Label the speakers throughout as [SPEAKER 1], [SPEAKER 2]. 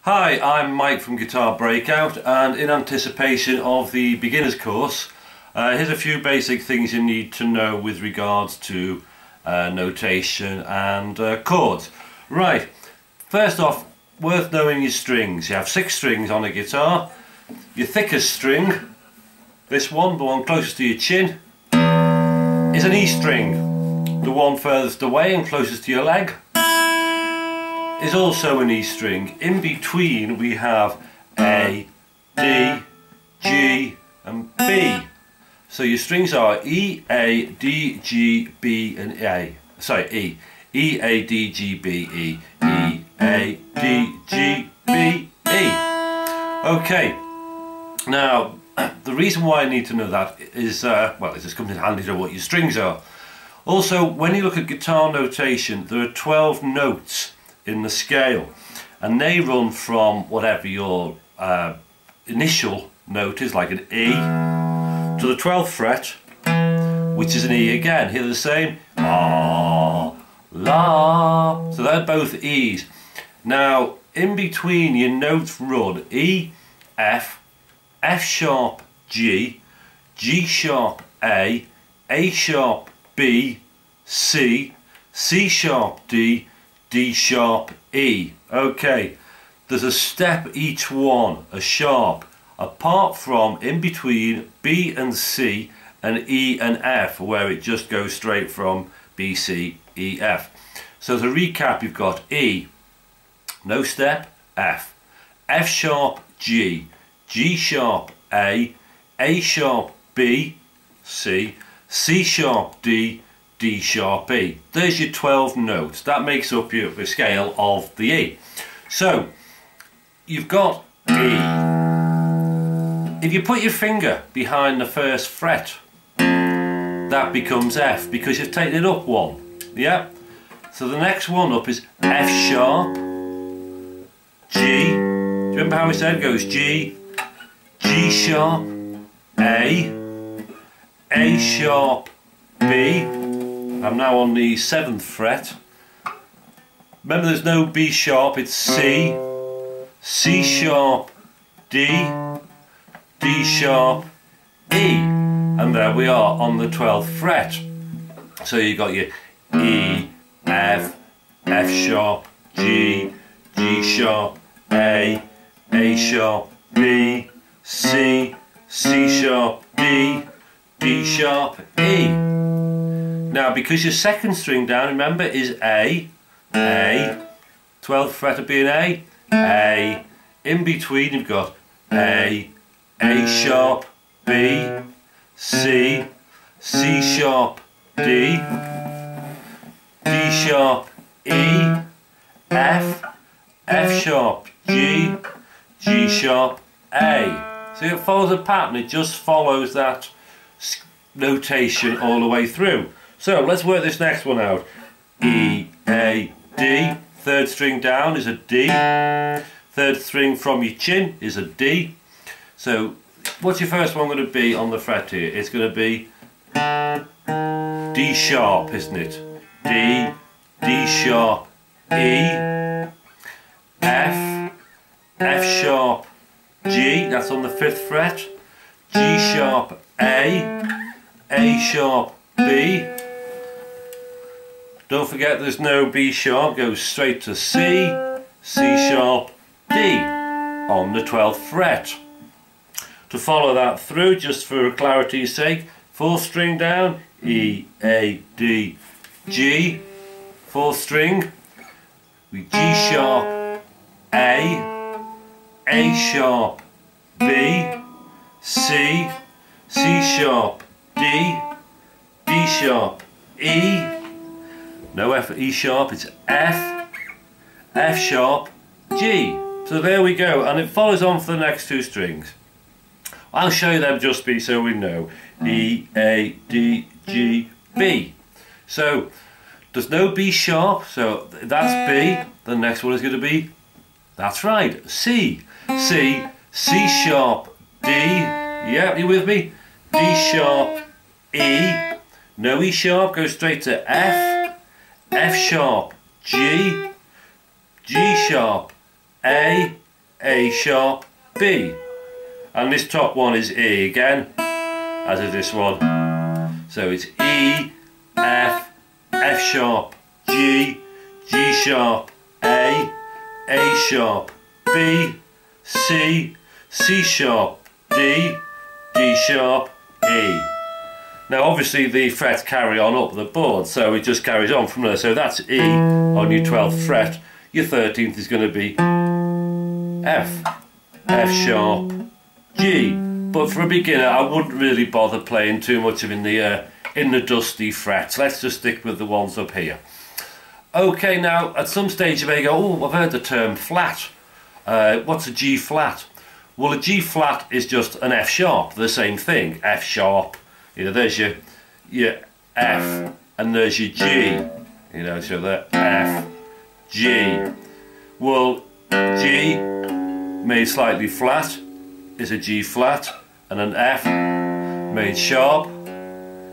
[SPEAKER 1] Hi, I'm Mike from Guitar Breakout, and in anticipation of the beginners course, here's a few basic things you need to know with regards to notation and chords. Right, first off, worth knowing your strings. You have 6 strings on a guitar. Your thickest string, this one, the one closest to your chin, is an E string. The one furthest away and closest to your leg is also an E string. In between we have A, D, G and B. So your strings are E, A, D, G, B and A. Sorry, E. E, A, D, G, B, E. E, A, D, G, B, E. Okay. Now, the reason why I need to know that is, well, it just comes in handy to know what your strings are. Also, when you look at guitar notation, there are 12 notes in the scale, and they run from whatever your initial note is, like an E, to the 12th fret, which is an E again. Here they're the same, ah, la, so they're both E's. Now, in between your notes run E, F, F sharp, G, G sharp, A sharp, B, C, C sharp, D, D sharp, E. Okay, there's a step each one, a sharp, apart from in between B and C and E and F, where it just goes straight from B, C, E, F. So to recap, you've got E, no step, F, F sharp, G, G sharp, A sharp, B, C, C sharp, D, D sharp, E. There's your 12 notes. That makes up your scale of the E. So, you've got E. If you put your finger behind the first fret, that becomes F, because you've taken it up one. Yeah? So the next one up is F sharp, G. Do you remember how we said it goes G, G sharp, A sharp, B. I'm now on the 7th fret. Remember, there's no B sharp, it's C, C sharp, D, D sharp, E. And there we are on the 12th fret. So you've got your E, F, F sharp, G, G sharp, A sharp, B, C, C sharp, D, D sharp, E. Now, because your second string down, remember, is A, 12th fret of being A. In between you've got A sharp, B, C, C sharp, D, D sharp, E, F sharp, G, G sharp, A. So it follows a pattern, it just follows that notation all the way through. So let's work this next one out. E, A, D, 3rd string down is a D, 3rd string from your chin is a D. So what's your first one going to be on the fret here? It's going to be D sharp, isn't it? D, D sharp, E, F sharp, G, that's on the 5th fret, G sharp, A sharp, B. Don't forget there's no B sharp, goes straight to C, C sharp, D on the 12th fret. To follow that through, just for clarity's sake, 4th string down, E, A, D, G, 4th string, we G sharp, A sharp, B, C, C sharp, D, D sharp, E, no F, E sharp, it's F sharp, G. So there we go, and it follows on for the next 2 strings. I'll show you them just be so we know. E, A, D, G, B. So there's no B sharp, so that's B. The next one is going to be, that's right, C. C, C sharp, D. Yeah, you with me? D sharp, E. No E sharp, go straight to F sharp, G, G sharp, A, A sharp, B. And this top one is E again, as is this one. So it's E, F, F sharp, G, G sharp, A sharp, B, C, C sharp, D, D sharp, E. Now obviously the frets carry on up the board, so it just carries on from there. So that's E on your 12th fret. Your 13th is going to be F, F sharp, G. But for a beginner I wouldn't really bother playing too much of in the dusty frets. Let's just stick with the ones up here. Okay, now at some stage you may go, oh, I've heard the term flat. What's a G flat? Well, a G flat is just an F sharp, the same thing. F sharp, you know, there's your F and there's your G, you know, so the F, G. Well, G made slightly flat is a G flat, and an F made sharp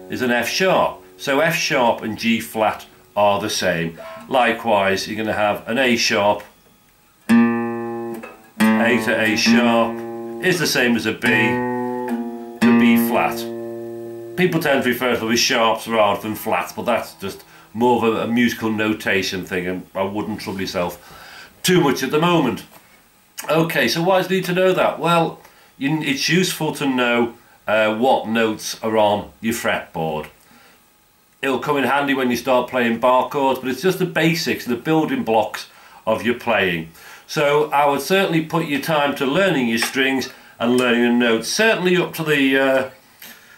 [SPEAKER 1] is an F sharp. So F sharp and G flat are the same. Likewise, you're going to have an A sharp. A to A sharp is the same as a B to B flat. People tend to refer to them as sharps rather than flats, but that's just more of a musical notation thing, and I wouldn't trouble yourself too much at the moment. Okay, so why do you need to know that? Well, it's useful to know what notes are on your fretboard. It'll come in handy when you start playing bar chords, but it's just the basics, the building blocks of your playing. So I would certainly put your time to learning your strings and learning the notes, certainly up to the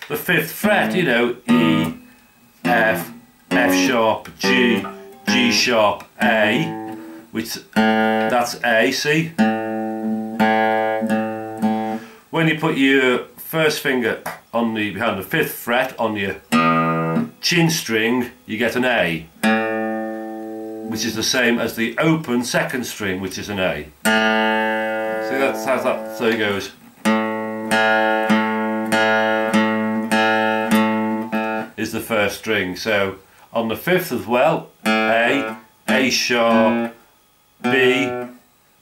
[SPEAKER 1] 5th fret, you know, E, F, F sharp, G, G sharp, A, which that's A, see? When you put your first finger on behind the 5th fret on your chin string, you get an A, which is the same as the open 2nd string, which is an A. See, that's how that, so it goes. Is the 1st string. So on the 5th as well, A sharp, B,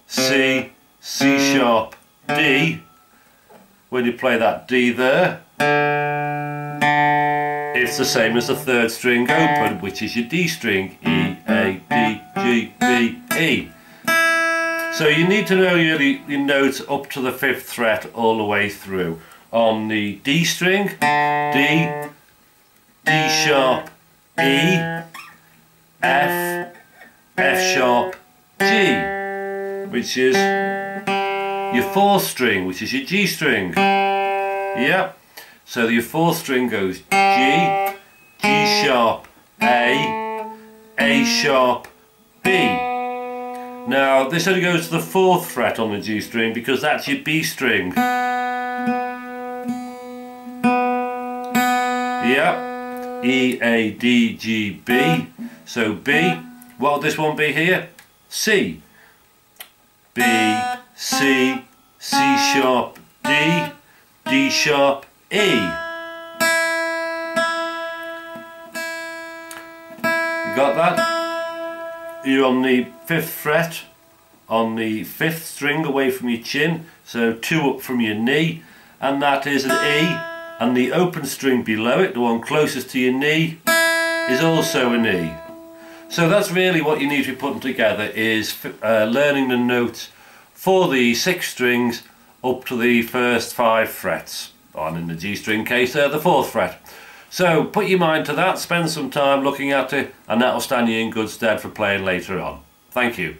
[SPEAKER 1] C, C sharp, D. When you play that D there, it's the same as the 3rd string open, which is your D string, E, A, D, G, B, E. So you need to know your notes up to the 5th fret all the way through. On the D string, D, D sharp, E, F, F sharp, G, which is your 4th string, which is your G string. Yep. So your 4th string goes G, G sharp, A sharp, B. Now this only goes to the 4th fret on the G string because that's your B string. Yep. E, A, D, G, B. So B, what would this one be here? C. B, C, C sharp, D, D sharp, E. You got that? You're on the 5th fret, on the 5th string away from your chin, so 2 up from your knee, and that is an E, and the open string below it, the one closest to your knee, is also an E. So that's really what you need to be putting together, is learning the notes for the 6 strings up to the first 5 frets, and in the G string case the 4th fret. So put your mind to that, spend some time looking at it, and that'll stand you in good stead for playing later on. Thank you.